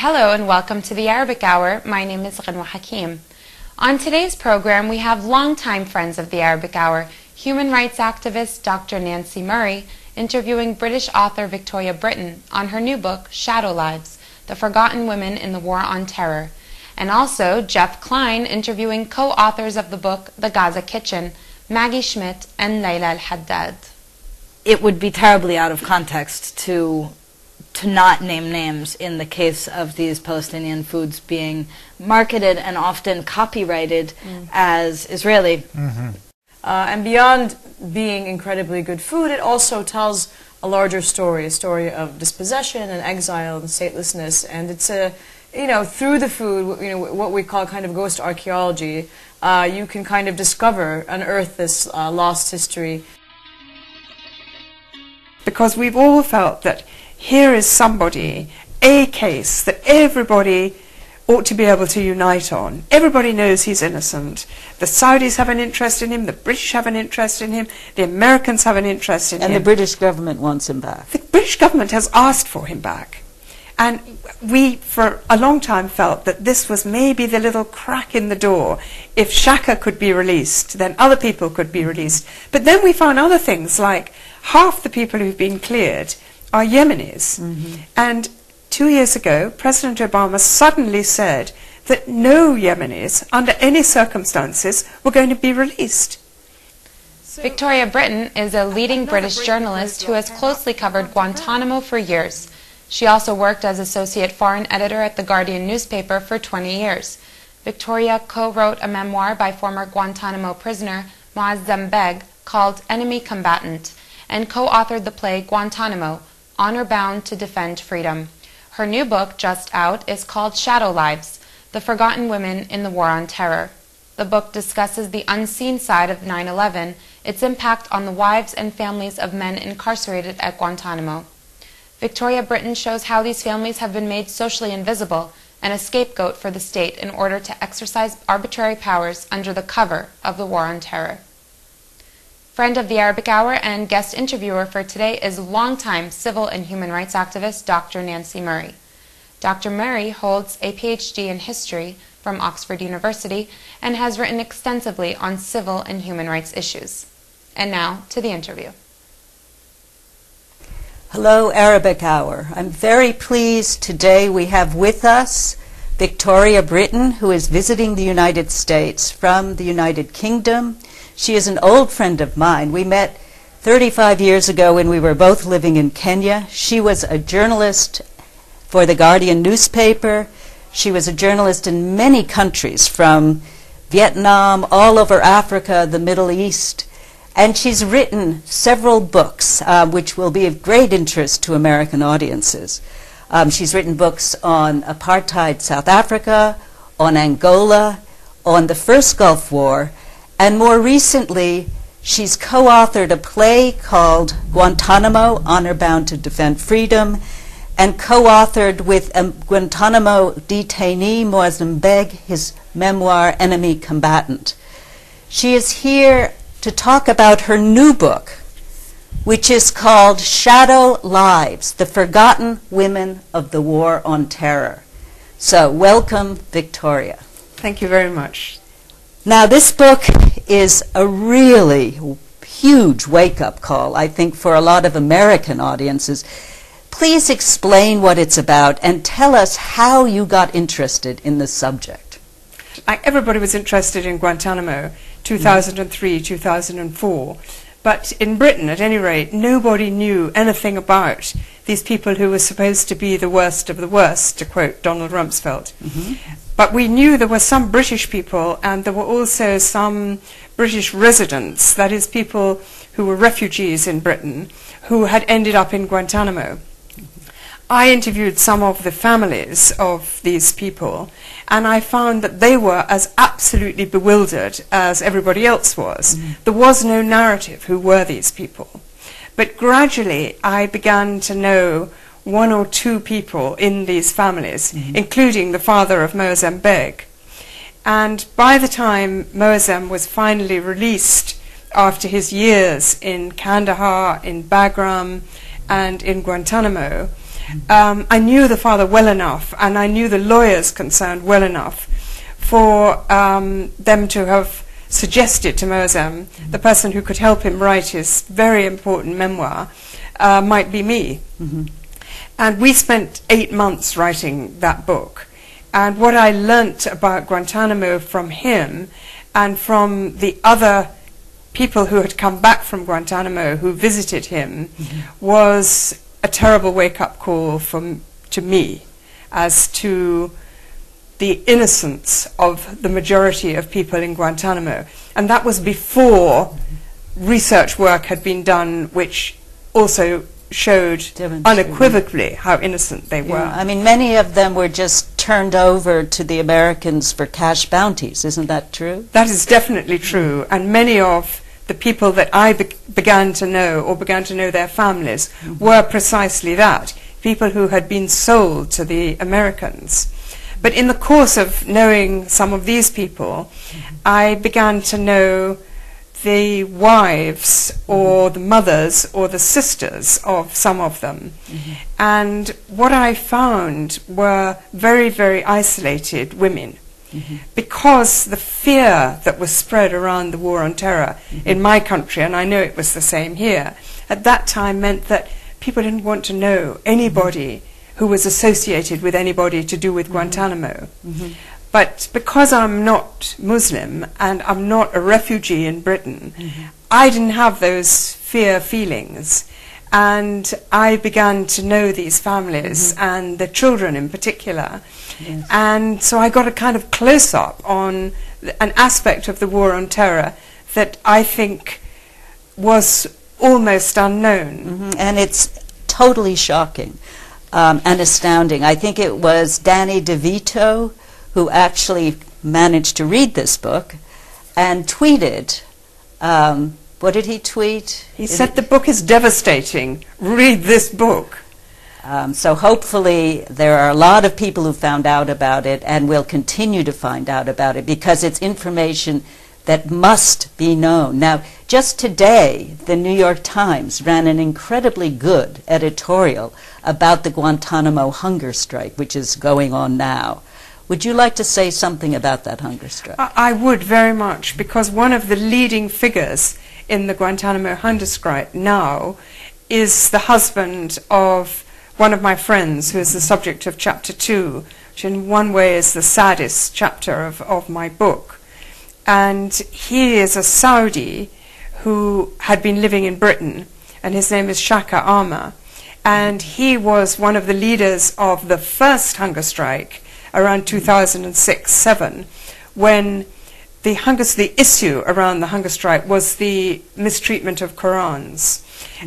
Hello and welcome to the Arabic Hour. My name is Ghanwa Hakim. On today's program, we have longtime friends of the Arabic Hour, human rights activist Dr. Nancy Murray, interviewing British author Victoria Brittain on her new book, Shadow Lives, The Forgotten Women in the War on Terror, and also Jeff Klein interviewing co-authors of the book, The Gaza Kitchen, Maggie Schmitt and Laila El-Haddad. It would be terribly out of context to not name names in the case of these Palestinian foods being marketed and often copyrighted as Israeli. And beyond being incredibly good food, it also tells a larger story, a story of dispossession and exile and statelessness. And it's through the food, what we call kind of ghost archaeology, you can kind of discover, unearth this lost history. Because we've all felt that here is somebody, a case that everybody ought to be able to unite on. Everybody knows he's innocent. The Saudis have an interest in him, the British have an interest in him, the Americans have an interest in him. And the British government wants him back. The British government has asked for him back. And we, for a long time, felt that this was maybe the little crack in the door. If Shaka could be released, then other people could be released. But then we found other things, like half the people who've been cleared are Yemenis. And 2 years ago, President Obama suddenly said that no Yemenis, under any circumstances, were going to be released. Victoria Brittain is a leading British journalist who has closely covered Guantanamo for years. She also worked as associate foreign editor at the Guardian newspaper for 20 years. Victoria co-wrote a memoir by former Guantanamo prisoner Moazzam Begg called Enemy Combatant, and co-authored the play Guantanamo, Honor Bound to Defend Freedom. Her new book, just out, is called Shadow Lives, The Forgotten Women in the War on Terror. The book discusses the unseen side of 9/11, its impact on the wives and families of men incarcerated at Guantanamo. Victoria Brittain shows how these families have been made socially invisible and a scapegoat for the state in order to exercise arbitrary powers under the cover of the War on Terror. Friend of the Arabic Hour and guest interviewer for today is longtime civil and human rights activist Dr. Nancy Murray. Dr. Murray holds a PhD in history from Oxford University and has written extensively on civil and human rights issues. And now to the interview. Hello, Arabic Hour. I'm very pleased today we have with us Victoria Brittain, who is visiting the United States from the United Kingdom. She is an old friend of mine. We met 35 years ago when we were both living in Kenya. She was a journalist for the Guardian newspaper. She was a journalist in many countries, from Vietnam, all over Africa, the Middle East. And she's written several books, which will be of great interest to American audiences. She's written books on apartheid South Africa, on Angola, on the first Gulf War, and more recently, she's co-authored a play called Guantanamo, Honor Bound to Defend Freedom, and co-authored with a Guantanamo detainee, Moazzam Begg, his memoir, Enemy Combatant. She is here to talk about her new book, which is called Shadow Lives, The Forgotten Women of the War on Terror. So, welcome, Victoria. Thank you very much. Now, this book is a really huge wake-up call, I think, for a lot of American audiences. Please explain what it's about and tell us how you got interested in the subject. Everybody was interested in Guantanamo, 2003, 2004. But in Britain, at any rate, nobody knew anything about these people who were supposed to be the worst of the worst, to quote Donald Rumsfeld. But we knew there were some British people, and there were also some British residents, that is, people who were refugees in Britain, who had ended up in Guantanamo. I interviewed some of the families of these people, and I found that they were as absolutely bewildered as everybody else was. There was no narrative who were these people. But gradually I began to know one or two people in these families, including the father of Moazzam Begg. And by the time Moazzam was finally released after his years in Kandahar, in Bagram, and in Guantanamo, I knew the father well enough, and I knew the lawyers concerned well enough for them to have suggested to Moazzam, the person who could help him write his very important memoir, might be me. And we spent 8 months writing that book. And what I learnt about Guantanamo from him and from the other people who had come back from Guantanamo who visited him was a terrible wake-up call to me as to the innocence of the majority of people in Guantanamo. And that was before research work had been done which also showed unequivocally how innocent they were. I mean, many of them were just turned over to the Americans for cash bounties. Isn't that true? That is definitely true. And many of the people that I began to know, or began to know their families, were precisely that, people who had been sold to the Americans. But in the course of knowing some of these people, I began to know the wives or the mothers or the sisters of some of them. And what I found were very, very isolated women. Because the fear that was spread around the war on terror in my country, and I know it was the same here, at that time meant that people didn't want to know anybody who was associated with anybody to do with Guantanamo. But because I'm not Muslim and I'm not a refugee in Britain, I didn't have those fear feelings. And I began to know these families and the children in particular. And so I got a kind of close-up on an aspect of the war on terror that I think was almost unknown. And it's totally shocking and astounding. I think it was Danny DeVito who actually managed to read this book and tweeted, what did he tweet? He said the book is devastating. Read this book. So hopefully there are a lot of people who found out about it and will continue to find out about it because it's information that must be known. Now, just today, the New York Times ran an incredibly good editorial about the Guantanamo hunger strike, which is going on now. Would you like to say something about that hunger strike? I would very much, because one of the leading figures in the Guantanamo hunger strike now is the husband of one of my friends who is the subject of chapter 2, which in one way is the saddest chapter of my book. And he is a Saudi who had been living in Britain, and his name is Shaka Arma. And he was one of the leaders of the first hunger strike around 2006-07, when the issue around the hunger strike was the mistreatment of Qurans.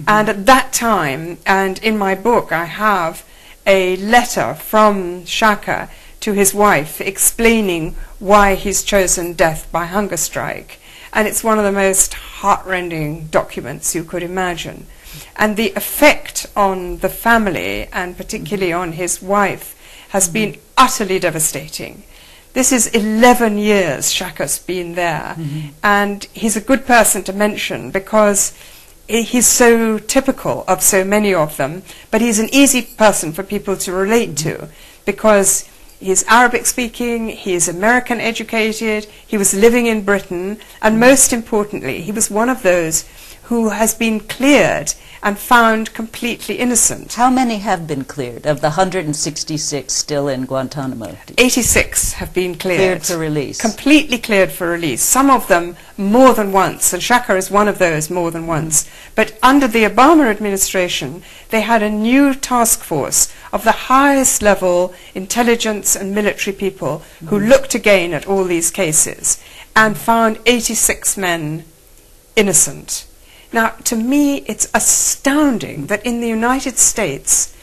And at that time, and in my book, I have a letter from Shaka to his wife explaining why he's chosen death by hunger strike. And it's one of the most heartrending documents you could imagine. And the effect on the family, and particularly on his wife, has been utterly devastating. This is 11 years Shaka's been there. And he's a good person to mention because he's so typical of so many of them, but he's an easy person for people to relate to because he's Arabic speaking, he's American educated, he was living in Britain, and most importantly, he was one of those who has been cleared and found completely innocent. How many have been cleared of the 166 still in Guantanamo? 86 have been cleared. Cleared for release. Completely cleared for release. Some of them more than once, and Shaka is one of those more than once. But under the Obama administration, they had a new task force of the highest level intelligence and military people who looked again at all these cases and found 86 men innocent. Now, to me, it's astounding that in the United States,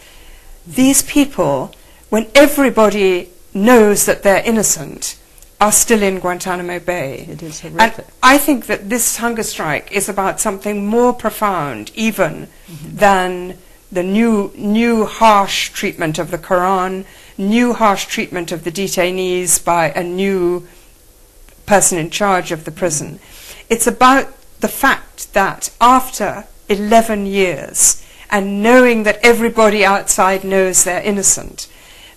these people, when everybody knows that they're innocent, are still in Guantanamo Bay. It is horrific. And I think that this hunger strike is about something more profound even than the new harsh treatment of the Quran, new harsh treatment of the detainees by a new person in charge of the prison. It's about the fact that after 11 years and knowing that everybody outside knows they're innocent.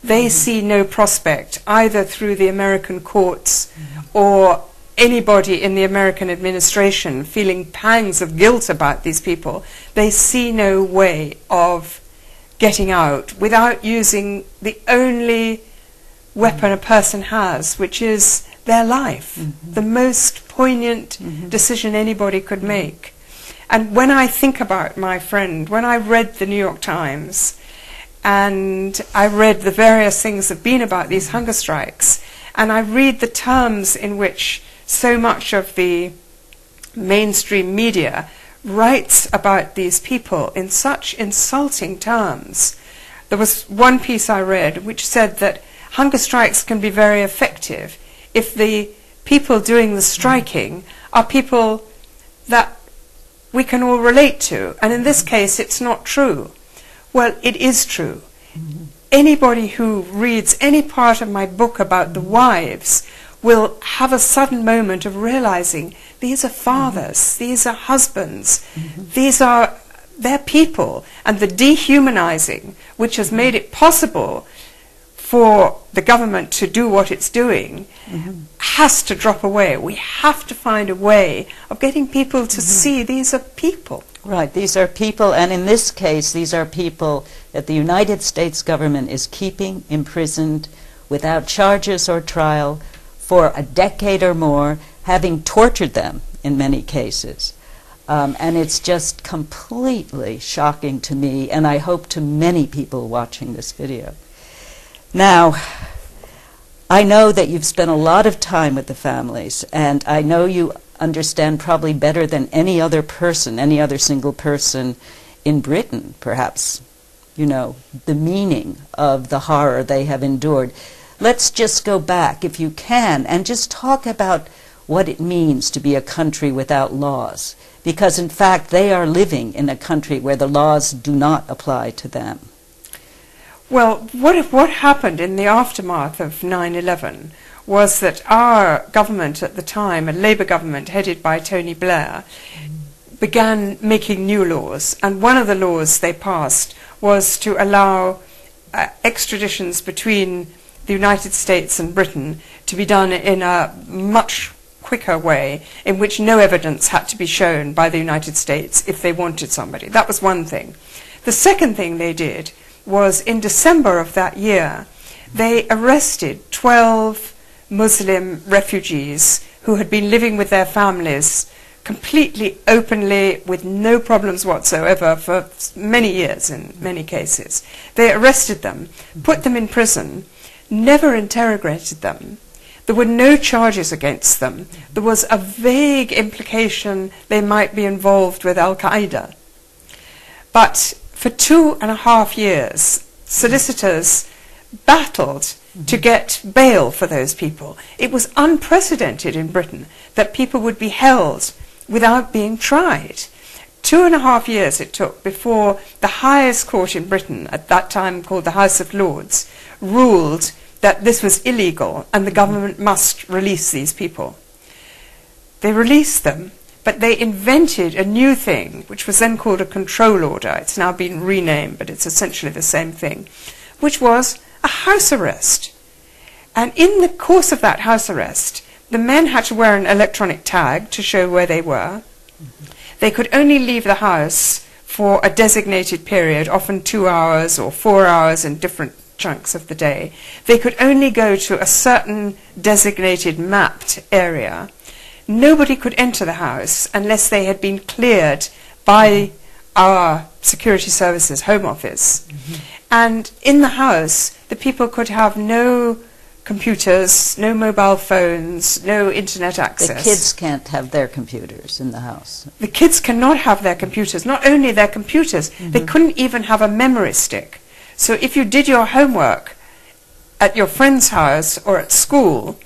They see no prospect, either through the American courts or anybody in the American administration feeling pangs of guilt about these people. They see no way of getting out without using the only weapon a person has, which is their life, the most poignant decision anybody could make. And when I think about my friend, when I read the New York Times and I read the various things that have been about these hunger strikes, and I read the terms in which so much of the mainstream media writes about these people in such insulting terms. There was one piece I read which said that hunger strikes can be very effective if the people doing the striking are people that we can all relate to. And in this case, it's not true. Well, it is true. Anybody who reads any part of my book about the wives will have a sudden moment of realizing these are fathers, these are husbands, they're people. And the dehumanizing, which has made it possible for the government to do what it's doing, has to drop away. We have to find a way of getting people to see these are people. Right, these are people, and in this case, these are people that the United States government is keeping imprisoned without charges or trial for a decade or more, having tortured them in many cases. And it's just completely shocking to me, and I hope to many people watching this video. Now, I know that you've spent a lot of time with the families, and I know you understand probably better than any other person, any other single person in Britain, perhaps, you know, the meaning of the horror they have endured. Let's just go back, if you can, and just talk about what it means to be a country without laws, because in fact they are living in a country where the laws do not apply to them. Well, what happened in the aftermath of 9/11 was that our government at the time, a Labour government headed by Tony Blair, began making new laws. And one of the laws they passed was to allow extraditions between the United States and Britain to be done in a much quicker way, in which no evidence had to be shown by the United States if they wanted somebody. That was one thing. The second thing they did was in December of that year, they arrested 12 Muslim refugees who had been living with their families completely openly with no problems whatsoever for many years in many cases. They arrested them, put them in prison, never interrogated them. There were no charges against them. There was a vague implication they might be involved with Al-Qaeda. But for 2.5 years, solicitors battled to get bail for those people. It was unprecedented in Britain that people would be held without being tried. 2.5 years it took before the highest court in Britain, at that time called the House of Lords, ruled that this was illegal and the government must release these people. They released them, but they invented a new thing, which was then called a control order. It's now been renamed, but it's essentially the same thing, which was a house arrest. And in the course of that house arrest, the men had to wear an electronic tag to show where they were. They could only leave the house for a designated period, often 2 hours or 4 hours in different chunks of the day. They could only go to a certain designated mapped area. Nobody could enter the house unless they had been cleared by our security services home office. And in the house, the people could have no computers, no mobile phones, no internet access. The kids can't have their computers in the house. The kids cannot have their computers. Not only their computers, they couldn't even have a memory stick. So if you did your homework at your friend's house or at school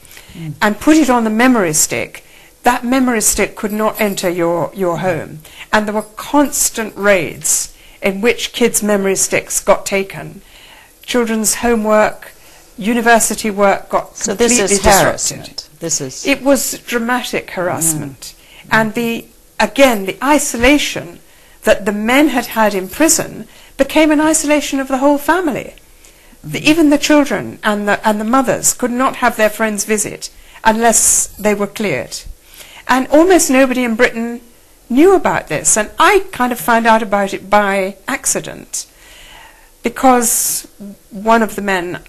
and put it on the memory stick, that memory stick could not enter your home. And there were constant raids in which kids' memory sticks got taken. Children's homework, university work got completely disrupted. So this is harassment. It was dramatic harassment. And again, the isolation that the men had had in prison became an isolation of the whole family. Even the children and the mothers could not have their friends visit unless they were cleared. And almost nobody in Britain knew about this. And I kind of found out about it by accident, because one of the men,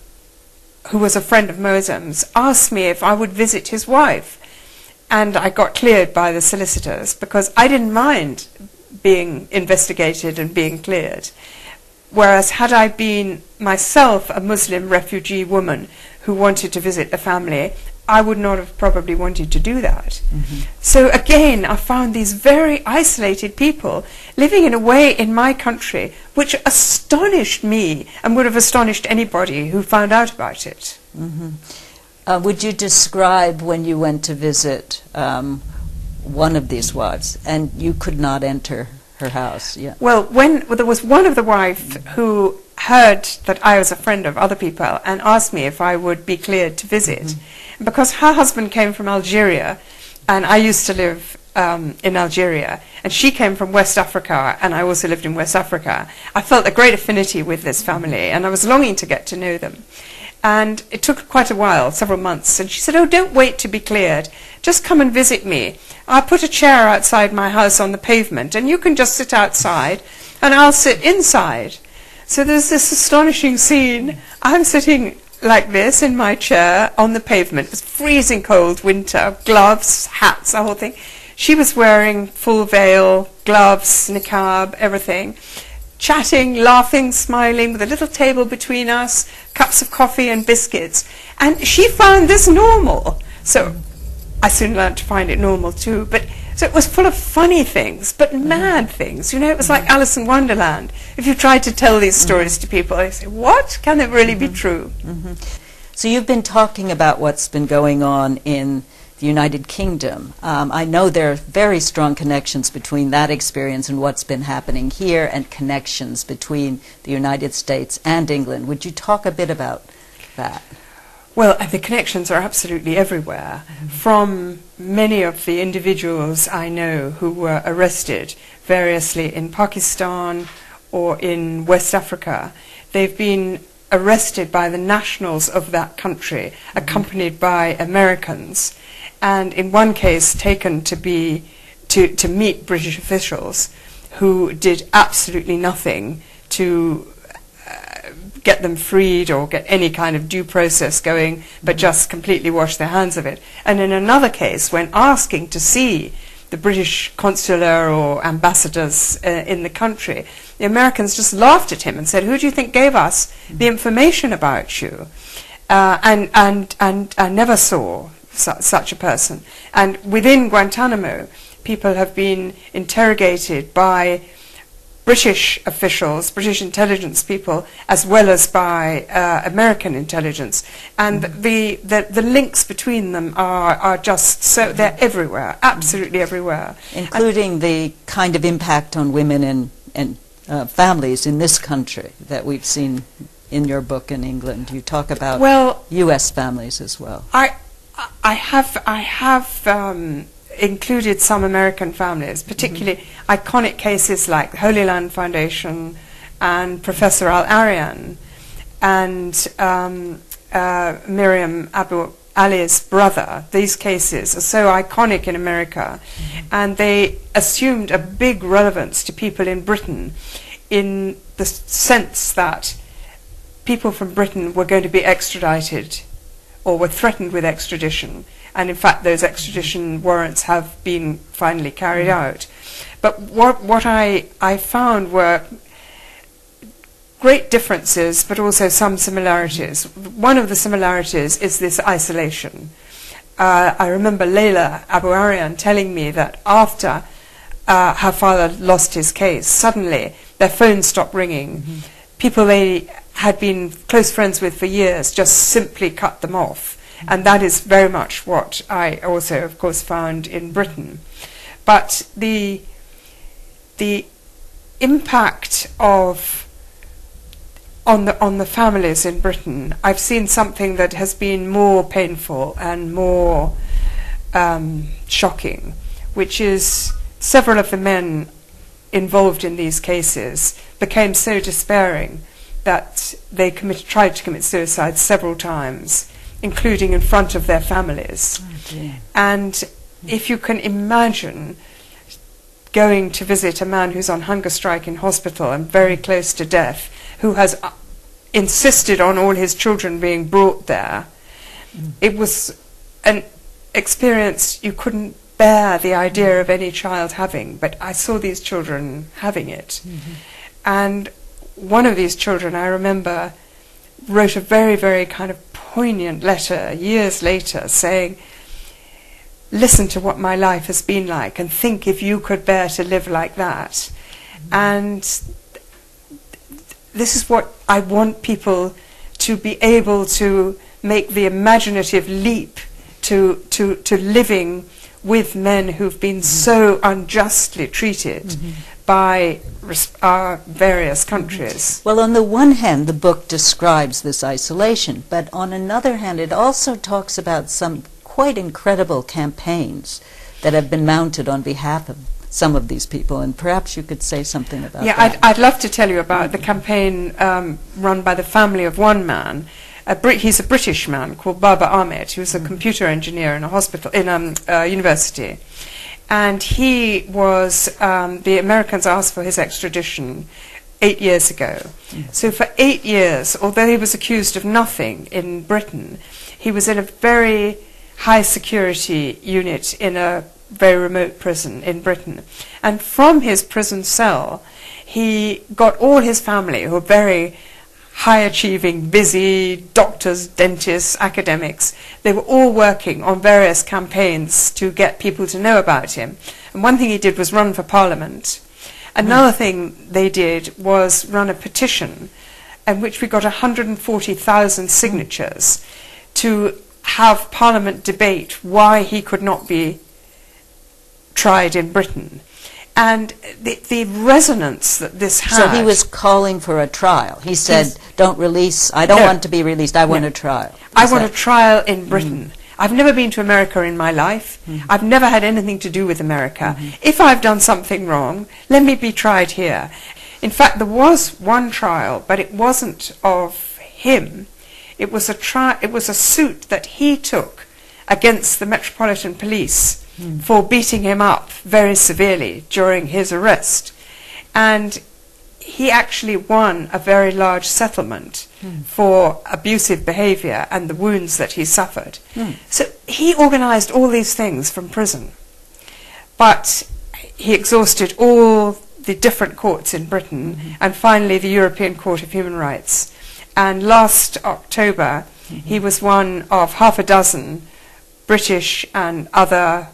who was a friend of Moazzam's, asked me if I would visit his wife. And I got cleared by the solicitors because I didn't mind being investigated and being cleared. Whereas had I been myself a Muslim refugee woman who wanted to visit a family, I would not have probably wanted to do that. So again, I found these very isolated people living in a way in my country which astonished me and would have astonished anybody who found out about it. Would you describe when you went to visit one of these wives and you could not enter her house? Yeah. Well, there was one of the wife who heard that I was a friend of other people and asked me if I would be cleared to visit. Because her husband came from Algeria, and I used to live in Algeria, and she came from West Africa, and I also lived in West Africa. I felt a great affinity with this family, and I was longing to get to know them. And it took quite a while, several months, and she said, "Oh, don't wait to be cleared. Just come and visit me. I'll put a chair outside my house on the pavement, and you can just sit outside, and I'll sit inside." So there's this astonishing scene. I'm sitting like this in my chair on the pavement. It was freezing cold winter, gloves, hats, the whole thing. She was wearing full veil, gloves, niqab, everything, chatting, laughing, smiling, with a little table between us, cups of coffee and biscuits. And she found this normal. So I soon learned to find it normal too. But so it was full of funny things, but mad things. You know, it was like Alice in Wonderland. If you tried to tell these stories to people, they say, "What? Can it really be true?" So you've been talking about what's been going on in the United Kingdom. I know there are very strong connections between that experience and what's been happening here, and connections between the United States and England. Would you talk a bit about that? Well, the connections are absolutely everywhere. From many of the individuals I know who were arrested variously in Pakistan or in West Africa, they've been arrested by the nationals of that country, accompanied by Americans, and in one case taken to meet British officials who did absolutely nothing to get them freed or get any kind of due process going, but just completely wash their hands of it. And in another case, when asking to see the British consular or ambassadors in the country, the Americans just laughed at him and said, "Who do you think gave us the information about you?" And I never saw such a person. And within Guantanamo, people have been interrogated by British officials, British intelligence people, as well as by American intelligence. And the links between them are just so, they're everywhere, absolutely everywhere. Including the kind of impact on women and families in this country that we've seen in your book in England. You talk about U.S. families as well. I have included some American families, particularly iconic cases like the Holy Land Foundation and Professor Al-Aryan and Miriam Abu Ali's brother. These cases are so iconic in America, and they assumed a big relevance to people in Britain in the sense that people from Britain were going to be extradited or were threatened with extradition. And in fact, those extradition warrants have been finally carried out. But what I found were great differences, but also some similarities. One of the similarities is this isolation. I remember Laila Abu Aryan telling me that after her father lost his case, suddenly their phones stopped ringing. People they had been close friends with for years just simply cut them off. And that is very much what I also, of course, found in Britain. But the impact on the families in Britain, I've seen something that has been more painful and more shocking, which is several of the men involved in these cases became so despairing that they tried to commit suicide several times, including in front of their families. And if you can imagine going to visit a man who's on hunger strike in hospital and very close to death, who has insisted on all his children being brought there, it was an experience you couldn't bear the idea of any child having, but I saw these children having it. And one of these children, I remember, wrote a very, very kind of poignant letter years later saying, listen to what my life has been like and think if you could bear to live like that. And this is what I want people to be able to make the imaginative leap to living with men who've been so unjustly treated by our various countries. Well, on the one hand, the book describes this isolation, but on another hand, it also talks about some quite incredible campaigns that have been mounted on behalf of some of these people, and perhaps you could say something about that. Yeah, I'd love to tell you about the campaign run by the family of one man. He's a British man called Baba Ahmed, who's a computer engineer in a hospital, in a university. And he was, the Americans asked for his extradition 8 years ago. So for 8 years, although he was accused of nothing in Britain, he was in a very high security unit in a very remote prison in Britain. And from his prison cell, he got all his family, who were very high-achieving, busy doctors, dentists, academics. They were all working on various campaigns to get people to know about him. And one thing he did was run for Parliament. Another thing they did was run a petition in which we got 140,000 signatures to have Parliament debate why he could not be tried in Britain. And the resonance that this had... So he was calling for a trial. He said, don't release, I don't want to be released, I want a trial. I want a trial in Britain. I've never been to America in my life. I've never had anything to do with America. If I've done something wrong, let me be tried here. In fact, there was one trial, but it wasn't of him. It was a suit that he took against the Metropolitan Police for beating him up very severely during his arrest. And he actually won a very large settlement for abusive behavior and the wounds that he suffered. So he organized all these things from prison. But he exhausted all the different courts in Britain and finally the European Court of Human Rights. And last October, he was one of half a dozen British and other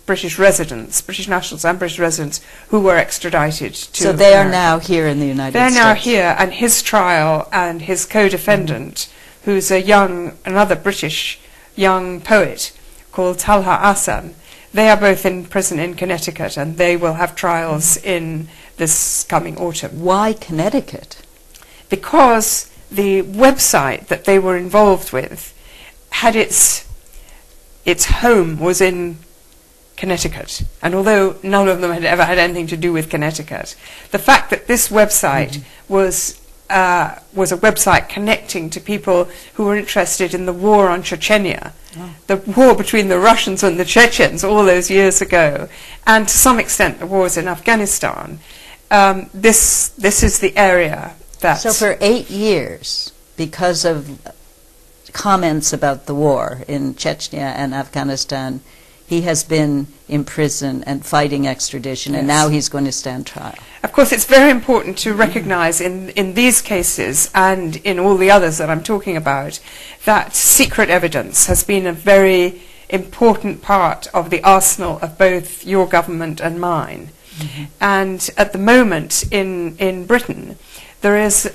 British residents, British nationals and British residents, who were extradited to So they are now here in the United States. They're now here, and his trial and his co-defendant, who's another British young poet called Talha Hassan, they are both in prison in Connecticut, and they will have trials in this coming autumn. Why Connecticut? Because the website that they were involved with had its home was in Connecticut, and although none of them had ever had anything to do with Connecticut, the fact that this website was a website connecting to people who were interested in the war on Chechnya, the war between the Russians and the Chechens all those years ago, and to some extent the wars in Afghanistan, this is the area that... So for 8 years, because of comments about the war in Chechnya and Afghanistan, he has been in prison and fighting extradition, and now he's going to stand trial. Of course, it's very important to recognize in these cases and in all the others that I'm talking about that secret evidence has been a very important part of the arsenal of both your government and mine. And at the moment in Britain, there is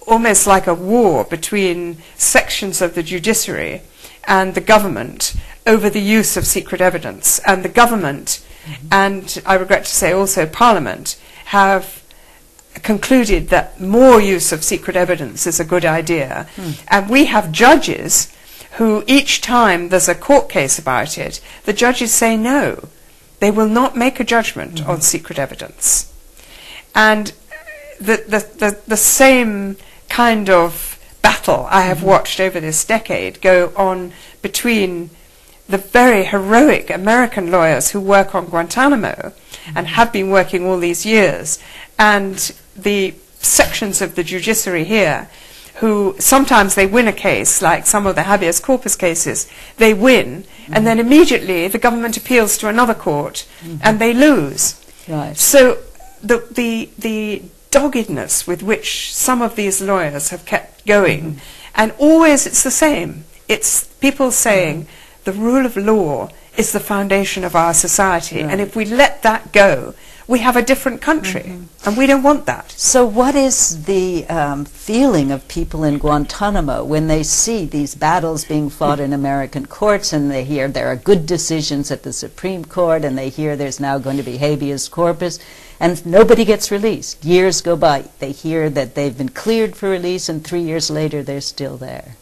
almost like a war between sections of the judiciary and the government over the use of secret evidence. And the government, and I regret to say also Parliament, have concluded that more use of secret evidence is a good idea. And we have judges who each time there's a court case about it, the judges say no. They will not make a judgment on secret evidence. And the same kind of battle I have watched over this decade go on between the very heroic American lawyers who work on Guantanamo and have been working all these years, and the sections of the judiciary here who sometimes they win a case, like some of the habeas corpus cases, they win, and then immediately the government appeals to another court, and they lose. Right. So the doggedness with which some of these lawyers have kept going, and always it's the same. It's people saying the rule of law is the foundation of our society, and if we let that go, we have a different country, and we don't want that. So what is the feeling of people in Guantanamo when they see these battles being fought in American courts, and they hear there are good decisions at the Supreme Court, and they hear there's now going to be habeas corpus, and nobody gets released? Years go by. They hear that they've been cleared for release, and 3 years later they're still there.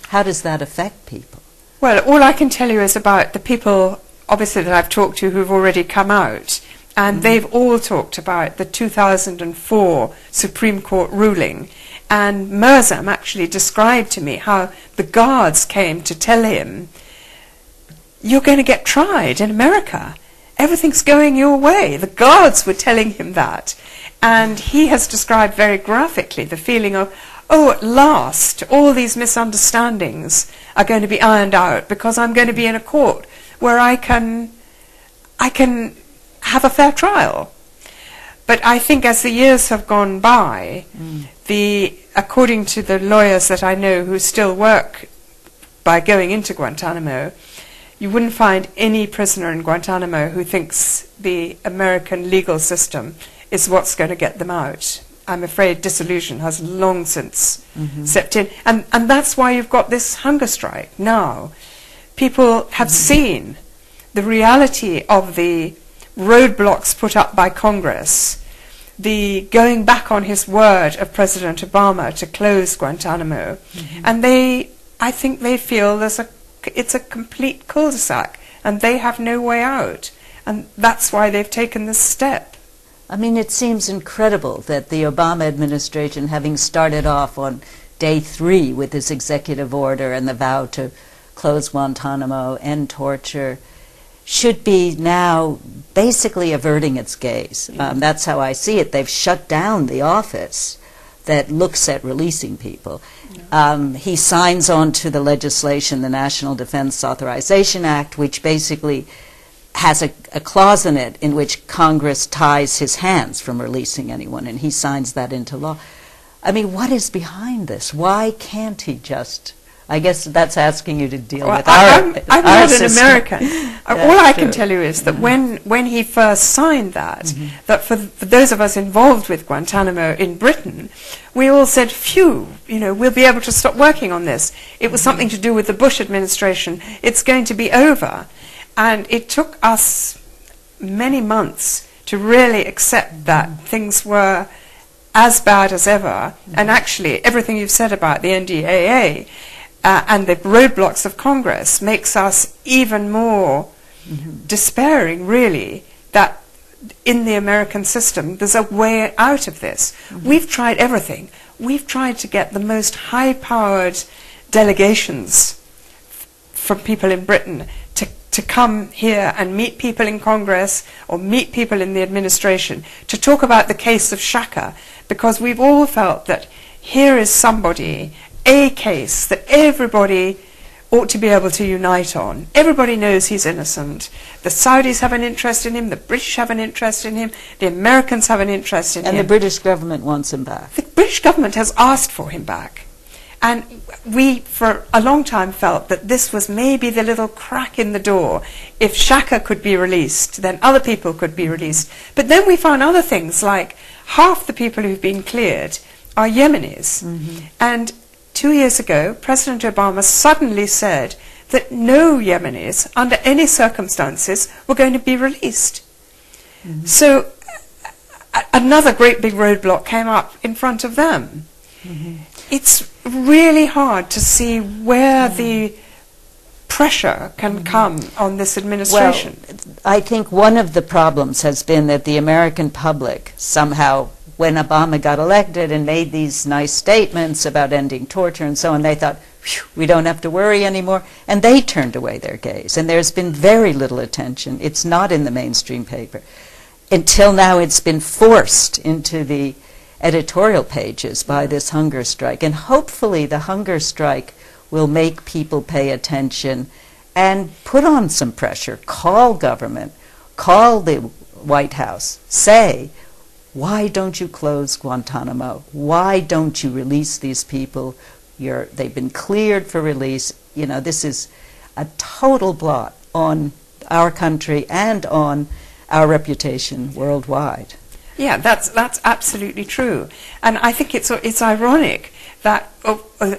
How does that affect people? Well, all I can tell you is about the people, obviously, that I've talked to who've already come out. And they've all talked about the 2004 Supreme Court ruling. And Moazzam actually described to me how the guards came to tell him, you're going to get tried in America. Everything's going your way. The guards were telling him that. And he has described very graphically the feeling of, oh, at last, all these misunderstandings are going to be ironed out because I'm going to be in a court where I can have a fair trial. But I think as the years have gone by, according to the lawyers that I know who still work by going into Guantanamo, you wouldn't find any prisoner in Guantanamo who thinks the American legal system is what's going to get them out. I'm afraid disillusion has long since stepped in. And that's why you've got this hunger strike now. People have seen the reality of the roadblocks put up by Congress, the going back on his word of President Obama to close Guantanamo, and I think they feel it's a complete cul-de-sac, and they have no way out, and that's why they've taken this step. I mean, it seems incredible that the Obama administration, having started off on day 3 with this executive order and the vow to close Guantanamo, end torture, should be now basically averting its gaze. That's how I see it. They've shut down the office that looks at releasing people. He signs on to the legislation, the National Defense Authorization Act, which basically has a clause in it in which Congress ties his hands from releasing anyone, and he signs that into law. I mean, what is behind this? Why can't he just... I guess that's asking you to deal with I'm not system. an American. All I can tell you is that when he first signed that, that for those of us involved with Guantanamo in Britain, we all said, phew, we'll be able to stop working on this. It was something to do with the Bush administration. It's going to be over. And it took us many months to really accept that things were as bad as ever. And actually, everything you've said about the NDAA and the roadblocks of Congress makes us even more despairing, really, that in the American system there's a way out of this. We've tried everything. We've tried to get the most high-powered delegations from people in Britain to come here and meet people in Congress or meet people in the administration to talk about the case of Shaka, because we've all felt that here is somebody, a case that everybody ought to be able to unite on. Everybody knows he's innocent. The Saudis have an interest in him, the British have an interest in him, the Americans have an interest in him. And the British government wants him back. The British government has asked for him back. And we, for a long time, felt that this was maybe the little crack in the door. If Shaka could be released, then other people could be released. But then we found other things, like half the people who've been cleared are Yemenis. And 2 years ago, President Obama suddenly said that no Yemenis, under any circumstances, were going to be released. So another great big roadblock came up in front of them. It's really hard to see where the pressure can come on this administration. Well, I think one of the problems has been that the American public somehow when Obama got elected and made these nice statements about ending torture and so on, they thought, phew, we don't have to worry anymore, and they turned away their gaze. And there's been very little attention. It's not in the mainstream paper. Until now, it's been forced into the editorial pages by this hunger strike. And hopefully the hunger strike will make people pay attention and put on some pressure, call government, call the White House, say, why don't you close Guantanamo? Why don't you release these people? They've been cleared for release. You know, this is a total blot on our country and on our reputation worldwide. Yeah, that's absolutely true. And I think it's ironic that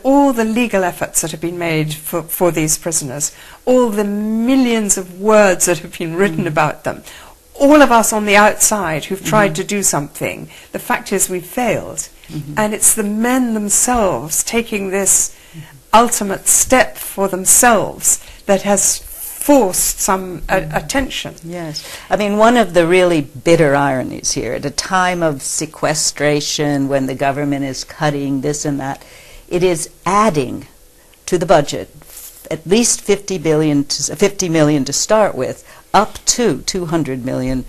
all the legal efforts that have been made for these prisoners, all the millions of words that have been written about them, all of us on the outside who've tried to do something, the fact is we've failed. And it's the men themselves taking this ultimate step for themselves that has forced some attention. Yes. I mean, one of the really bitter ironies here, at a time of sequestration, when the government is cutting this and that, it is adding to the budget at least 50 million to start with, up to 200 million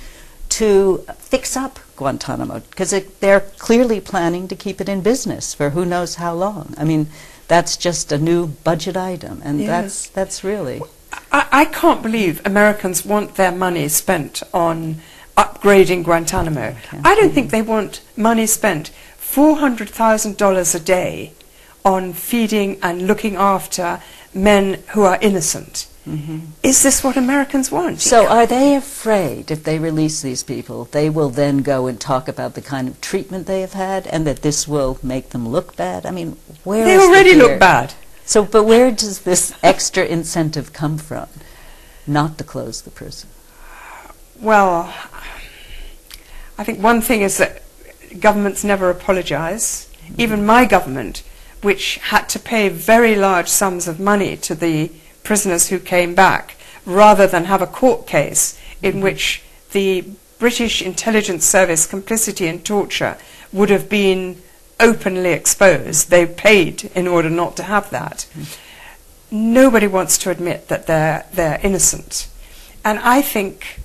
to fix up Guantanamo, because they're clearly planning to keep it in business for who knows how long. I mean, that's just a new budget item, and Yes. that's really... I can't believe Americans want their money spent on upgrading Guantanamo. I don't think they want money spent $400,000 a day on feeding and looking after men who are innocent. Is this what Americans want? So are they afraid if they release these people, they will then go and talk about the kind of treatment they have had and that this will make them look bad? I mean, where They is the already fear? look bad. So, but where does this extra incentive come from not to close the prison? Well, I think one thing is that governments never apologize. Even my government, which had to pay very large sums of money to the prisoners who came back, rather than have a court case in which the British intelligence service complicity in torture would have been openly exposed. They paid in order not to have that. Nobody wants to admit that they're innocent. And I think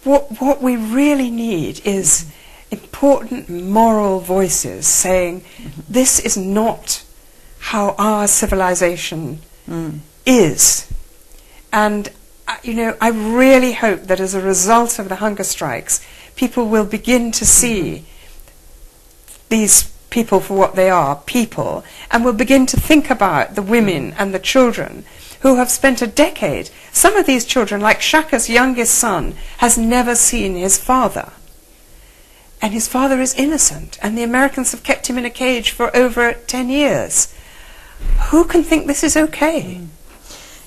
what we really need is important moral voices saying, this is not how our civilization is. And, you know, I really hope that as a result of the hunger strikes, people will begin to see these people for what they are, people, and will begin to think about the women and the children who have spent a decade. Some of these children, like Shaka's youngest son, has never seen his father. And his father is innocent, and the Americans have kept him in a cage for over 10 years. Who can think this is okay?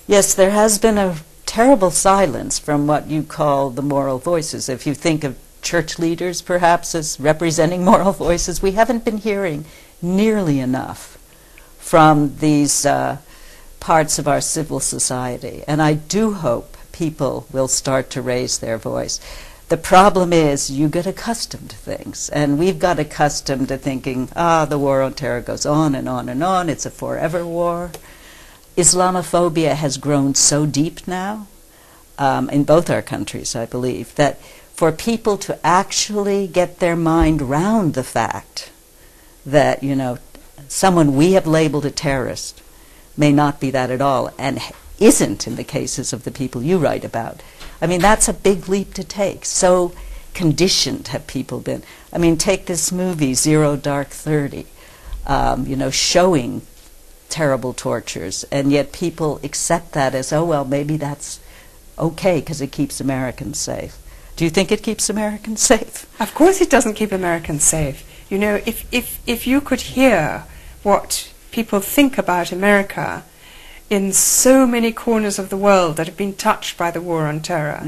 Yes, there has been a terrible silence from what you call the moral voices. If you think of church leaders, perhaps, as representing moral voices, we haven't been hearing nearly enough from these parts of our civil society. And I do hope people will start to raise their voice. The problem is you get accustomed to things, and we've got accustomed to thinking, the war on terror goes on and on and on, it's a forever war. Islamophobia has grown so deep now, in both our countries, I believe, that for people to actually get their mind round the fact that, you know, someone we have labeled a terrorist may not be that at all, and isn't in the cases of the people you write about. I mean, that's a big leap to take. So conditioned have people been. I mean, take this movie, Zero Dark 30, you know, showing terrible tortures, and yet people accept that as, oh, well, maybe that's okay because it keeps Americans safe. Do you think it keeps Americans safe? Of course it doesn't keep Americans safe. You know, if you could hear what people think about America in so many corners of the world that have been touched by the war on terror,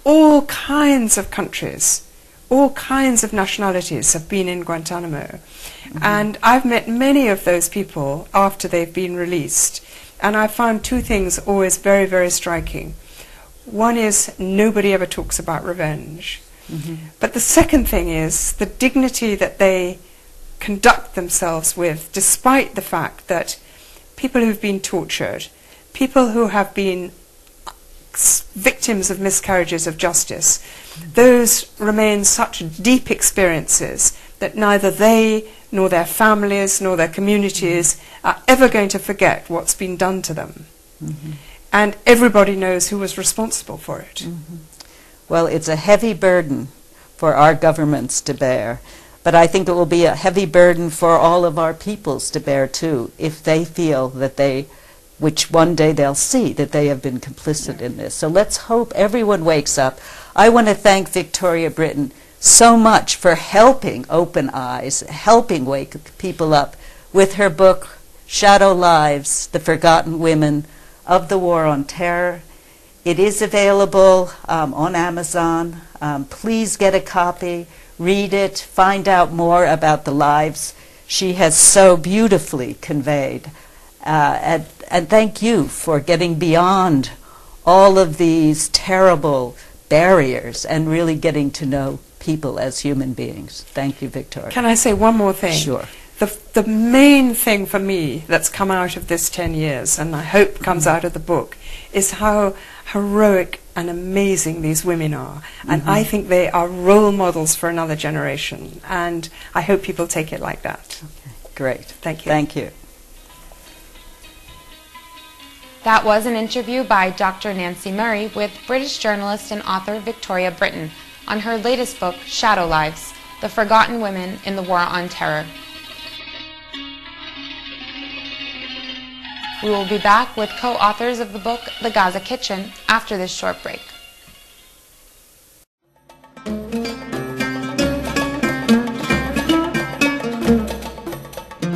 all kinds of countries, all kinds of nationalities have been in Guantanamo. And I've met many of those people after they've been released, and I found two things always very, very striking. One is nobody ever talks about revenge. But the second thing is the dignity that they conduct themselves with, despite the fact that people who've been tortured, people who have been victims of miscarriages of justice, those remain such deep experiences that neither they nor their families nor their communities are ever going to forget what's been done to them. And everybody knows who was responsible for it. Well, it's a heavy burden for our governments to bear, but I think it will be a heavy burden for all of our peoples to bear too, if they feel that which one day they'll see that they have been complicit in this. So let's hope everyone wakes up. I want to thank Victoria Brittain so much for helping open eyes, helping wake people up with her book, Shadow Lives, The Forgotten Women of the War on Terror. It is available on Amazon. Please get a copy, read it, find out more about the lives she has so beautifully conveyed. And thank you for getting beyond all of these terrible barriers and really getting to know people as human beings. Thank you, Victoria. Can I say one more thing? Sure. The main thing for me that's come out of this 10 years, and I hope comes out of the book, is how heroic and amazing these women are. And I think they are role models for another generation. And I hope people take it like that. Okay. Great. Thank you. Thank you. That was an interview by Dr. Nancy Murray with British journalist and author Victoria Brittain on her latest book, Shadow Lives, The Forgotten Women in the War on Terror. We will be back with co-authors of the book, The Gaza Kitchen, after this short break.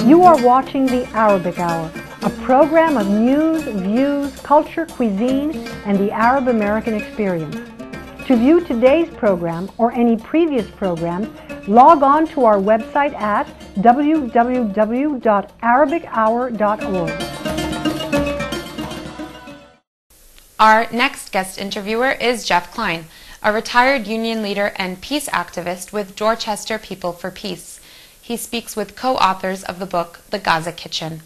You are watching The Arabic Hour, a program of news, views, culture, cuisine, and the Arab American experience. To view today's program or any previous programs, log on to our website at www.arabichour.org. Our next guest interviewer is Jeff Klein, a retired union leader and peace activist with Dorchester People for Peace. He speaks with co-authors of the book, The Gaza Kitchen.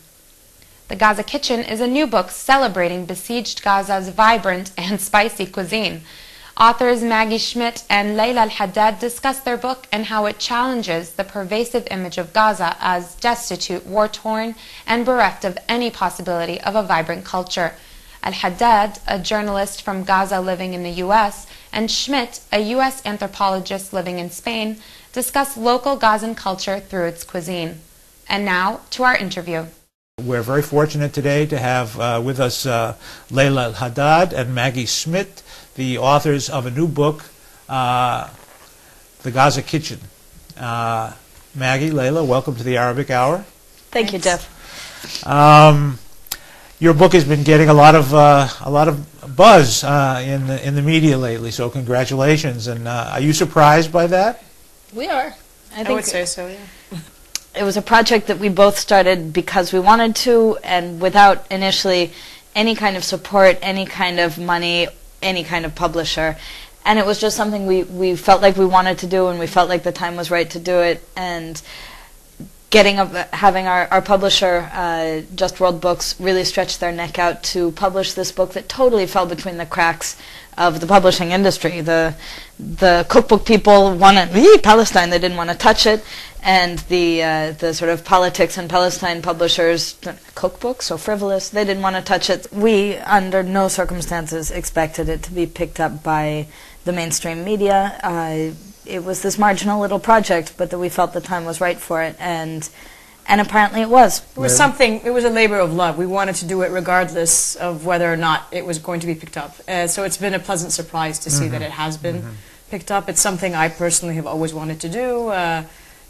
The Gaza Kitchen is a new book celebrating besieged Gaza's vibrant and spicy cuisine. Authors Maggie Schmitt and Laila El-Haddad discuss their book and how it challenges the pervasive image of Gaza as destitute, war-torn, and bereft of any possibility of a vibrant culture. El-Haddad, a journalist from Gaza living in the U.S., and Schmitt, a U.S. anthropologist living in Spain, discuss local Gazan culture through its cuisine. And now, to our interview. We're very fortunate today to have with us Laila El-Haddad and Maggie Schmitt, the authors of a new book, The Gaza Kitchen. Maggie, Laila, welcome to the Arabic Hour. Thank you, Jeff. Your book has been getting a lot of buzz in the media lately, so congratulations. And are you surprised by that? We are. I would say so, yeah. It was a project that we both started because we wanted to, and without initially any kind of support, any kind of money, any kind of publisher. And it was just something we felt like we wanted to do, and we felt like the time was right to do it. And having our publisher, Just World Books, really stretch their neck out to publish this book that totally fell between the cracks of the publishing industry. The cookbook people wanted Palestine; they didn't want to touch it, and the sort of politics and Palestine publishers, cookbooks so frivolous, they didn't want to touch it. We, under no circumstances, expected it to be picked up by the mainstream media. It was this marginal little project, but that we felt the time was right for it, and apparently it was. It was something. It was a labor of love. We wanted to do it regardless of whether or not it was going to be picked up. So it's been a pleasant surprise to see that it has been picked up. It's something I personally have always wanted to do.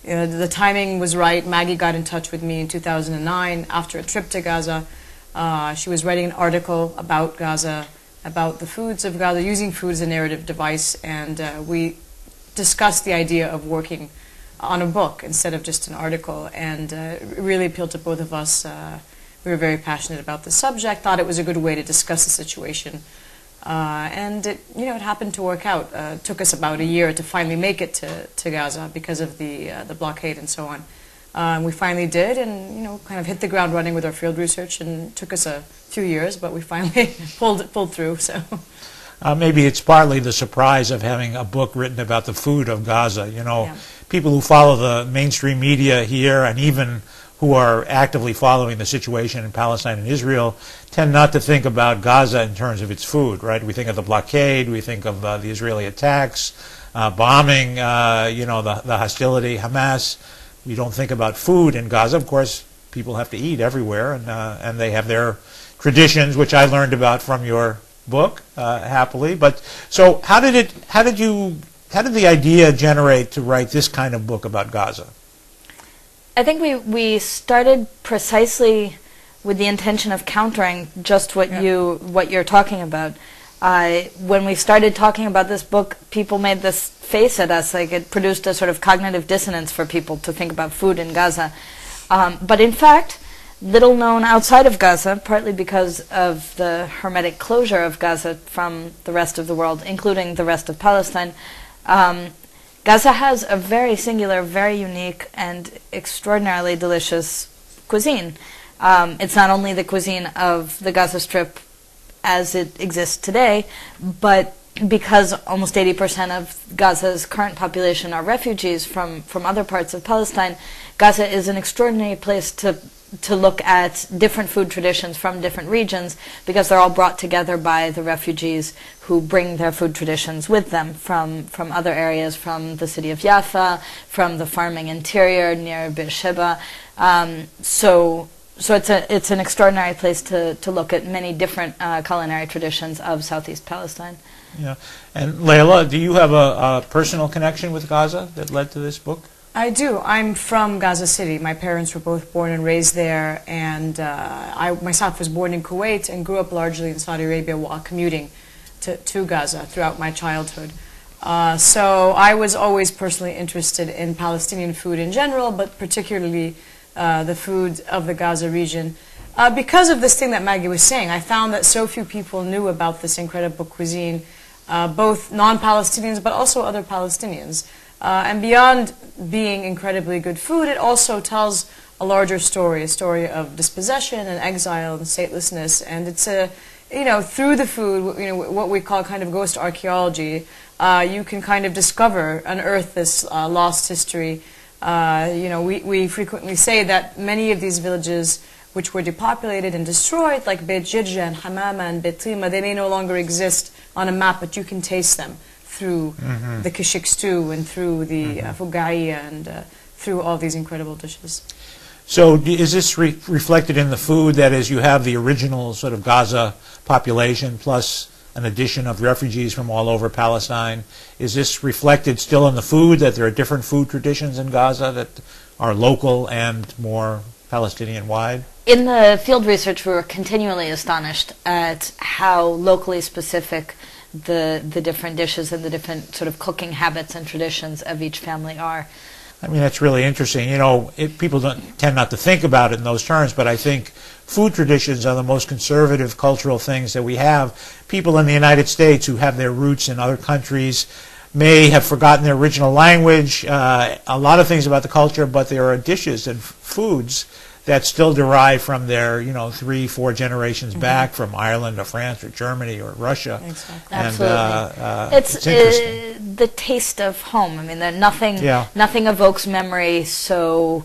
The timing was right. Maggie got in touch with me in 2009 after a trip to Gaza. She was writing an article about Gaza, about the foods of Gaza, using food as a narrative device, and we discussed the idea of working on a book instead of just an article, and it really appealed to both of us. We were very passionate about the subject, thought it was a good way to discuss the situation And it, it happened to work out. It took us about a year to finally make it to Gaza because of the blockade and so on. We finally did, and kind of hit the ground running with our field research, and it took us a few years, but we finally pulled through. So. Maybe it's partly the surprise of having a book written about the food of Gaza. People who follow the mainstream media here, and even who are actively following the situation in Palestine and Israel, tend not to think about Gaza in terms of its food, right? We think of the blockade, we think of the Israeli attacks, bombing, the hostility, Hamas. We don't think about food in Gaza. Of course, people have to eat everywhere, and they have their traditions, which I learned about from your book, happily. But so, how did the idea generate to write this kind of book about Gaza? I think we started precisely with the intention of countering just what you're talking about. When we started talking about this book, people made this face at us, like it produced a sort of cognitive dissonance for people to think about food in Gaza. But in fact, little known outside of Gaza, partly because of the hermetic closure of Gaza from the rest of the world, including the rest of Palestine, Gaza has a very singular, very unique, and extraordinarily delicious cuisine. It's not only the cuisine of the Gaza Strip as it exists today, but because almost 80% of Gaza's current population are refugees from other parts of Palestine, Gaza is an extraordinary place to look at different food traditions from different regions, because they're all brought together by the refugees who bring their food traditions with them from other areas, from the city of Jaffa, from the farming interior near Beersheba. So it's an extraordinary place to look at many different culinary traditions of Southeast Palestine. Yeah, and Laila, do you have a personal connection with Gaza that led to this book? I do. I'm from Gaza City. My parents were both born and raised there, and I myself was born in Kuwait and grew up largely in Saudi Arabia while commuting to Gaza throughout my childhood. So I was always personally interested in Palestinian food in general, but particularly the food of the Gaza region. Because of this thing that Maggie was saying, I found that so few people knew about this incredible cuisine, both non-Palestinians but also other Palestinians. And beyond being incredibly good food, it also tells a larger story, a story of dispossession and exile and statelessness. And it's through the food, what we call kind of ghost archaeology, you can kind of discover, unearth this lost history. We frequently say that many of these villages which were depopulated and destroyed, like Beit Jidja and Hamama and Beit Tima, they may no longer exist on a map, but you can taste them through the kishik stew and through the fugaiya and through all these incredible dishes. So is this reflected in the food? That is, you have the original sort of Gaza population plus an addition of refugees from all over Palestine. Is this reflected still in the food, that there are different food traditions in Gaza that are local and more Palestinian-wide? In the field research, we were continually astonished at how locally specific the different dishes and the different sort of cooking habits and traditions of each family are. I mean, that's really interesting. People tend not to think about it in those terms, but I think food traditions are the most conservative cultural things that we have. People in the United States who have their roots in other countries may have forgotten their original language, a lot of things about the culture, but there are dishes and foods that still derive from their, 3-4 generations back, from Ireland or France or Germany or Russia. Exactly. And, Absolutely. It's interesting. The taste of home. I mean, nothing evokes memory so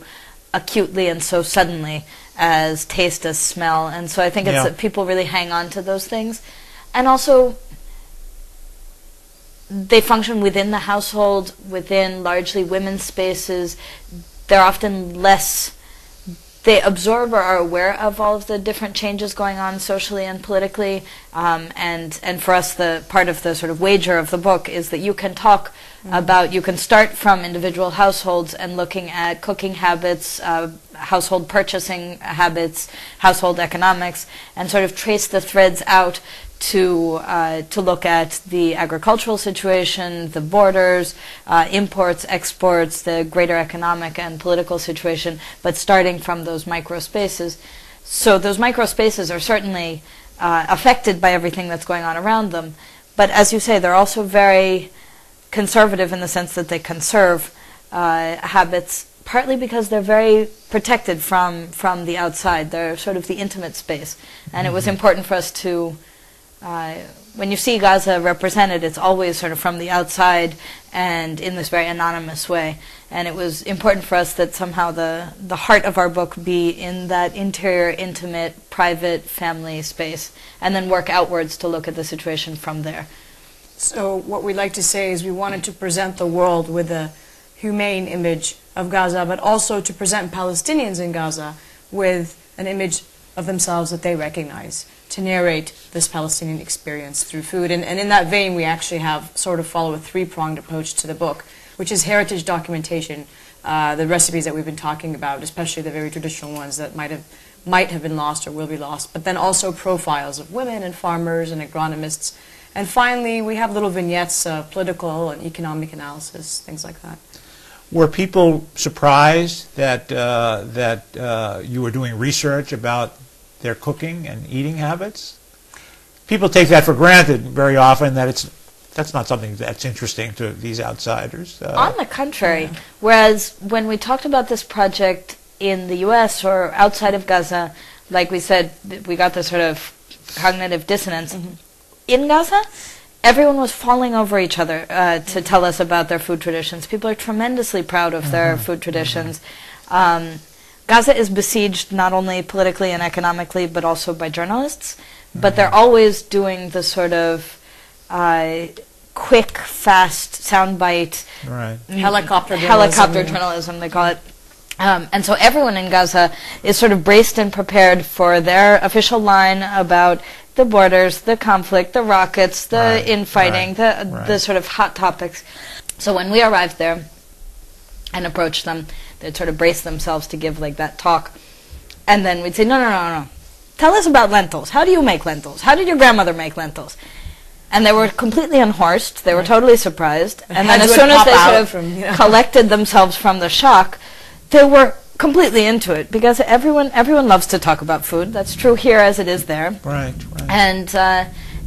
acutely and so suddenly as taste, as smell. And so I think it's that people really hang on to those things. And also, they function within the household, within largely women's spaces. They're often less... They absorb or are aware of all of the different changes going on socially and politically, and for us, the part of the sort of wager of the book is that you can talk about, you can start from individual households and looking at cooking habits, household purchasing habits, household economics, and sort of trace the threads out to look at the agricultural situation, the borders, imports, exports, the greater economic and political situation, but starting from those micro spaces. So those micro spaces are certainly affected by everything that's going on around them. But as you say, they're also very conservative in the sense that they conserve habits, partly because they're very protected from the outside. They're sort of the intimate space. And it was important for us to, when you see Gaza represented, it's always sort of from the outside and in this very anonymous way. And it was important for us that somehow the heart of our book be in that interior, intimate, private family space, and then work outwards to look at the situation from there. So what we'd like to say is we wanted to present the world with a humane image of Gaza, but also to present Palestinians in Gaza with an image of themselves that they recognize, to narrate this Palestinian experience through food. And in that vein, we actually have sort of follow a three-pronged approach to the book, which is heritage documentation, the recipes that we've been talking about, especially the very traditional ones that might have been lost or will be lost, but then also profiles of women and farmers and agronomists. And finally, we have little vignettes, political and economic analysis, things like that. Were people surprised that you were doing research about their cooking and eating habits? People take that for granted very often, that that's not something that's interesting to these outsiders. On the contrary, whereas when we talked about this project in the U.S. or outside of Gaza, like we said, we got this sort of cognitive dissonance. In Gaza, everyone was falling over each other to tell us about their food traditions. People are tremendously proud of their food traditions. Gaza is besieged not only politically and economically, but also by journalists. But they're always doing the sort of quick, fast, soundbite, helicopter journalism, they call it. And so everyone in Gaza is sort of braced and prepared for their official line about the borders, the conflict, the rockets, the infighting, the sort of hot topics. So when we arrived there and approached them, they'd sort of brace themselves to give like that talk. And then we'd say, no. Tell us about lentils. How do you make lentils? How did your grandmother make lentils? And they were completely unhorsed. They were totally surprised. And then as soon as they sort of collected themselves from the shock, they were completely into it, because everyone loves to talk about food. That's true here as it is there. Right.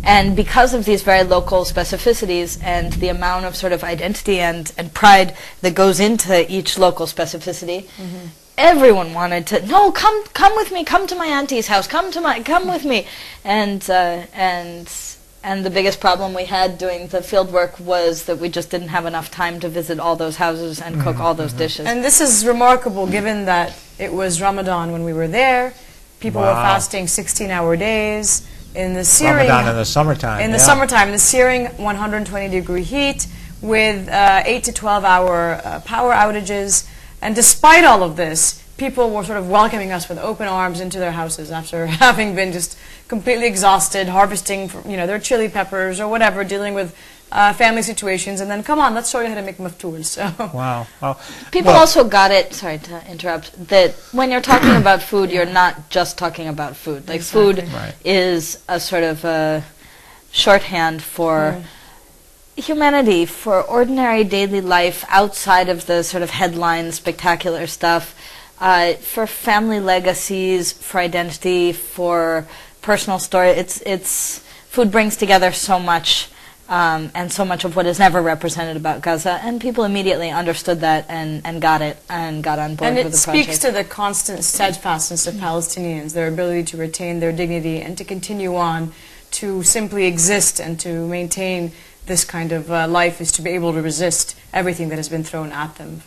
And because of these very local specificities and the amount of sort of identity and pride that goes into each local specificity, everyone wanted to, no, come with me, come to my auntie's house, come with me. And the biggest problem we had doing the field work was that we just didn't have enough time to visit all those houses and cook all those dishes. And this is remarkable given that it was Ramadan when we were there. People were fasting 16-hour days in the searing... Ramadan in the summertime. In the summertime, in the searing 120-degree heat with 8 to 12-hour power outages. And despite all of this, people were sort of welcoming us with open arms into their houses after having been just completely exhausted, harvesting their chili peppers or whatever, dealing with family situations, and then, come on, let's show you how to make maftoul. So. Wow. People also got it, sorry to interrupt, that when you're talking about food, you're not just talking about food. Like food is a sort of a shorthand for humanity, for ordinary daily life outside of the sort of headline spectacular stuff, for family legacies, for identity, for personal story. It's food brings together so much, and so much of what is never represented about Gaza, and people immediately understood that and got it and got on board with the project. And it speaks to the constant steadfastness of Palestinians, their ability to retain their dignity and to continue on, to simply exist and to maintain this kind of life, is to be able to resist everything that has been thrown at them.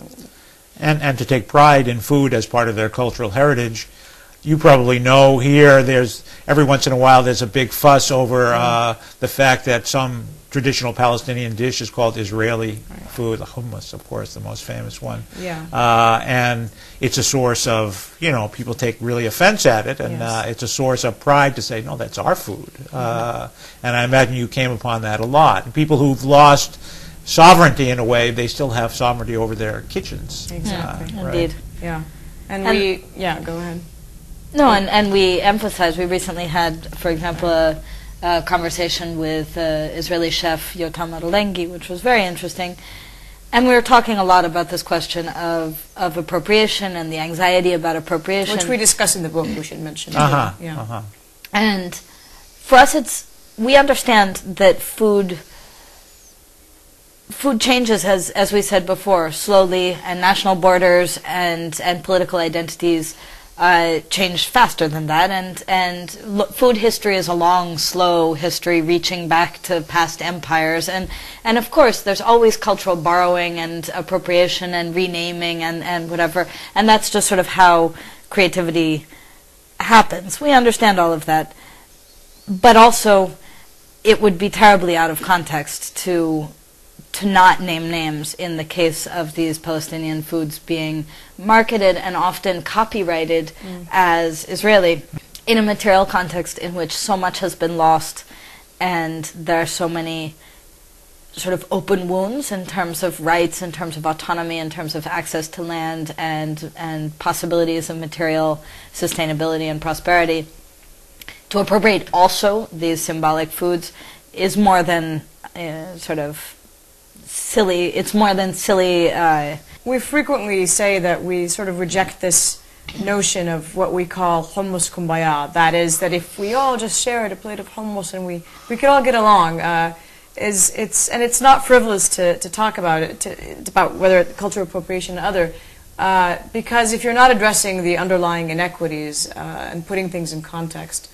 And to take pride in food as part of their cultural heritage. You probably know here, every once in a while there's a big fuss over the fact that some traditional Palestinian dish is called Israeli food, the hummus, of course, the most famous one. And it's a source of, people take really offense at it, and it's a source of pride to say, no, that's our food. And I imagine you came upon that a lot. And people who've lost sovereignty in a way, they still have sovereignty over their kitchens. Exactly. Indeed. Yeah. And go ahead. No, and we emphasize, we recently had, for example, a conversation with Israeli chef Yotam Arolengi, which was very interesting. And we were talking a lot about this question of appropriation and the anxiety about appropriation. Which we discuss in the book, we should mention. And for us, we understand that food changes, as we said before, slowly, and national borders and political identities change faster than that, and food history is a long, slow history reaching back to past empires, and of course there's always cultural borrowing and appropriation and renaming and whatever, and that's just sort of how creativity happens. We understand all of that, but also it would be terribly out of context to not name names in the case of these Palestinian foods being marketed and often copyrighted as Israeli in a material context in which so much has been lost and there are so many sort of open wounds in terms of rights, in terms of autonomy, in terms of access to land and possibilities of material sustainability and prosperity. To appropriate also these symbolic foods is more than sort of silly. It's more than silly. We frequently say that we sort of reject this notion of what we call hummus kumbaya. That is, that if we all just shared a plate of hummus and we could all get along. It's not frivolous to talk about it, about whether cultural appropriation or other, because if you're not addressing the underlying inequities and putting things in context,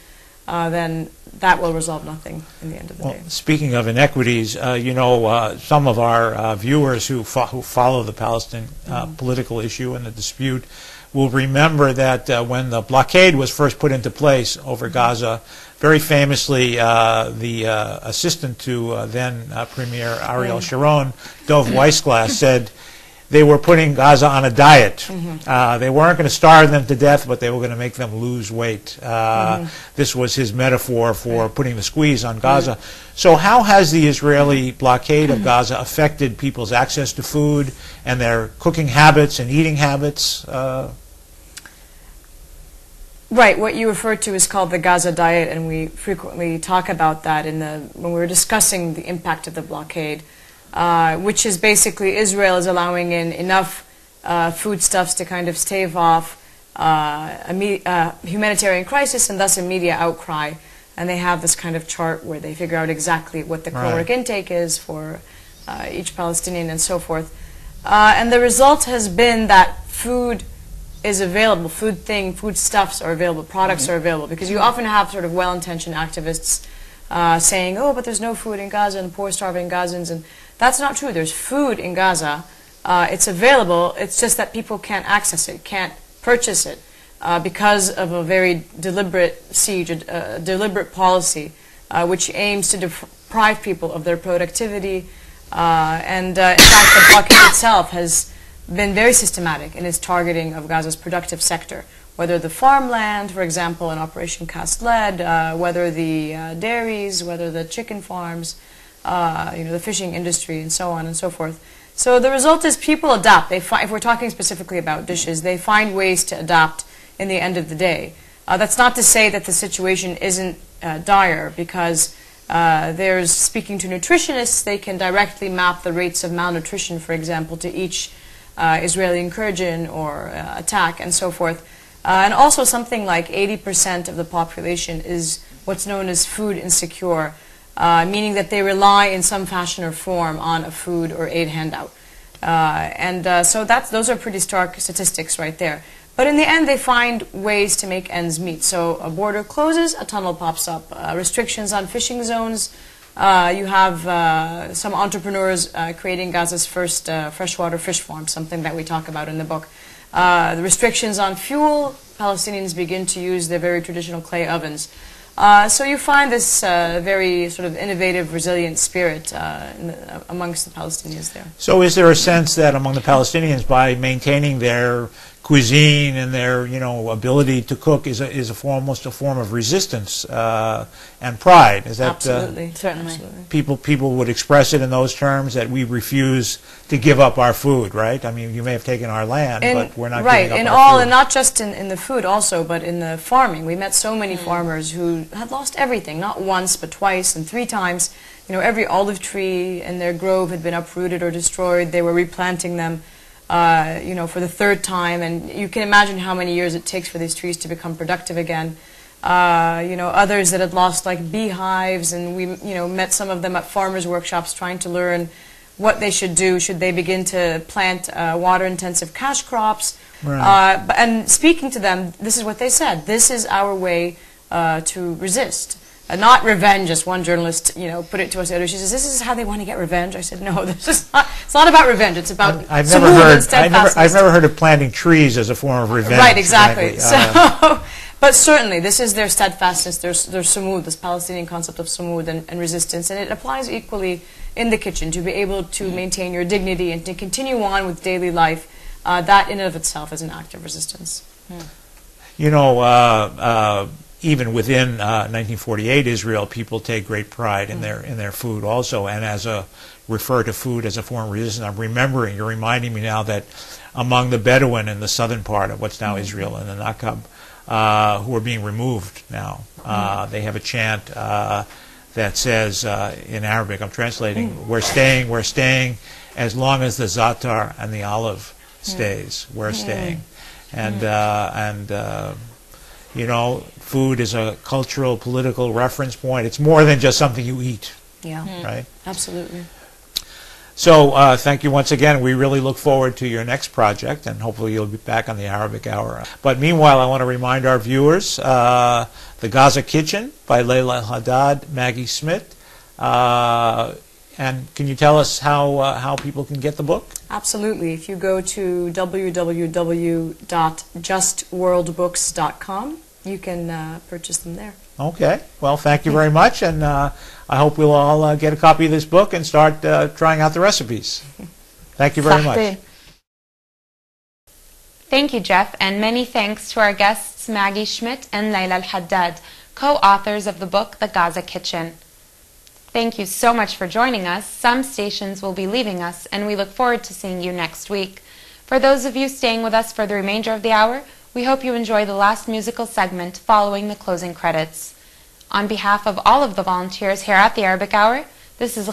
then that will resolve nothing in the end of the day. Speaking of inequities, you know, some of our viewers who follow the Palestinian political issue and the dispute will remember that when the blockade was first put into place over Gaza, very famously the assistant to then Premier Ariel Sharon, Dov Weissglass, said they were putting Gaza on a diet. They weren't going to starve them to death, but they were going to make them lose weight. This was his metaphor for putting the squeeze on Gaza. So how has the Israeli blockade of Gaza affected people's access to food and their cooking habits and eating habits? Right, what you referred to is called the Gaza diet, and we frequently talk about that when we're discussing the impact of the blockade. Which is basically Israel is allowing in enough foodstuffs to kind of stave off a humanitarian crisis and thus a media outcry. And they have this kind of chart where they figure out exactly what the caloric intake is for each Palestinian and so forth. And the result has been that food is available, foodstuffs are available, products are available, because you often have sort of well-intentioned activists saying, oh, but there's no food in Gaza and poor starving Gazans, and that's not true. There's food in Gaza. It's available. It's just that people can't access it, can't purchase it because of a very deliberate siege, a deliberate policy which aims to deprive people of their productivity. In fact, the blockade itself has been very systematic in its targeting of Gaza's productive sector, whether the farmland, for example, in Operation Cast Lead, whether the dairies, whether the chicken farms, the fishing industry, and so on and so forth. So the result is people adapt. If we're talking specifically about dishes, they find ways to adapt in the end of the day. That's not to say that the situation isn't dire, because there's, speaking to nutritionists, they can directly map the rates of malnutrition, for example, to each Israeli incursion or attack and so forth. And also something like 80% of the population is what's known as food insecure, meaning that they rely in some fashion or form on a food or aid handout. So those are pretty stark statistics right there. But in the end, they find ways to make ends meet. So a border closes, a tunnel pops up. Restrictions on fishing zones. You have some entrepreneurs creating Gaza's first freshwater fish farm, something that we talk about in the book. The restrictions on fuel, Palestinians begin to use their very traditional clay ovens. So you find this very sort of innovative, resilient spirit amongst the Palestinians there. So is there a sense that among the Palestinians, by maintaining their cuisine and their ability to cook, is almost a form of resistance and pride? Is that absolutely, certainly people would express it in those terms, that we refuse to give up our food, right? I mean, you may have taken our land, but we're not giving up our food. And not just in the food also, but in the farming. We met so many farmers who had lost everything, not once, but twice and 3 times. Every olive tree in their grove had been uprooted or destroyed. They were replanting them, for the 3rd time. And you can imagine how many years it takes for these trees to become productive again. you know, others that had lost like beehives, and we, you know, met some of them at farmers' workshops trying to learn what they should do. Should they begin to plant water-intensive cash crops? Right. And speaking to them, this is what they said. This is our way to resist. Not revenge, as one journalist, you know, put it to us. She says, "This is how they want to get revenge." I said, "No, this is not. It's not about revenge. It's about I've never heard of planting trees as a form of revenge. Right, exactly. So, but certainly, this is their steadfastness, their sumud, this Palestinian concept of sumud and resistance, and it applies equally in the kitchen to be able to maintain your dignity and to continue on with daily life. That in and of itself is an act of resistance. You know, even within 1948 Israel, people take great pride in their food also, and refer to food as a form of resistance. You're reminding me now that among the Bedouin in the southern part of what's now Israel and the Nakab, who are being removed now, they have a chant that says in Arabic, I'm translating, we're staying as long as the za'atar and the olive stays, we're staying. And you know, food is a cultural, political reference point. It's more than just something you eat. Yeah. Right? Absolutely. So thank you once again. We really look forward to your next project, and hopefully you'll be back on the Arabic Hour. But meanwhile, I want to remind our viewers, The Gaza Kitchen by Laila El-Haddad, Maggie Schmitt. And can you tell us how people can get the book? Absolutely. If you go to www.justworldbooks.com, you can purchase them there. Okay. Well, thank you very much, and I hope we'll all get a copy of this book and start trying out the recipes. Thank you very much. Thank you, Jeff, and many thanks to our guests Maggie Schmitt and Laila El-Haddad, co-authors of the book The Gaza Kitchen. Thank you so much for joining us. Some stations will be leaving us, and we look forward to seeing you next week. For those of you staying with us for the remainder of the hour, we hope you enjoy the last musical segment following the closing credits. On behalf of all of the volunteers here at the Arabic Hour, this is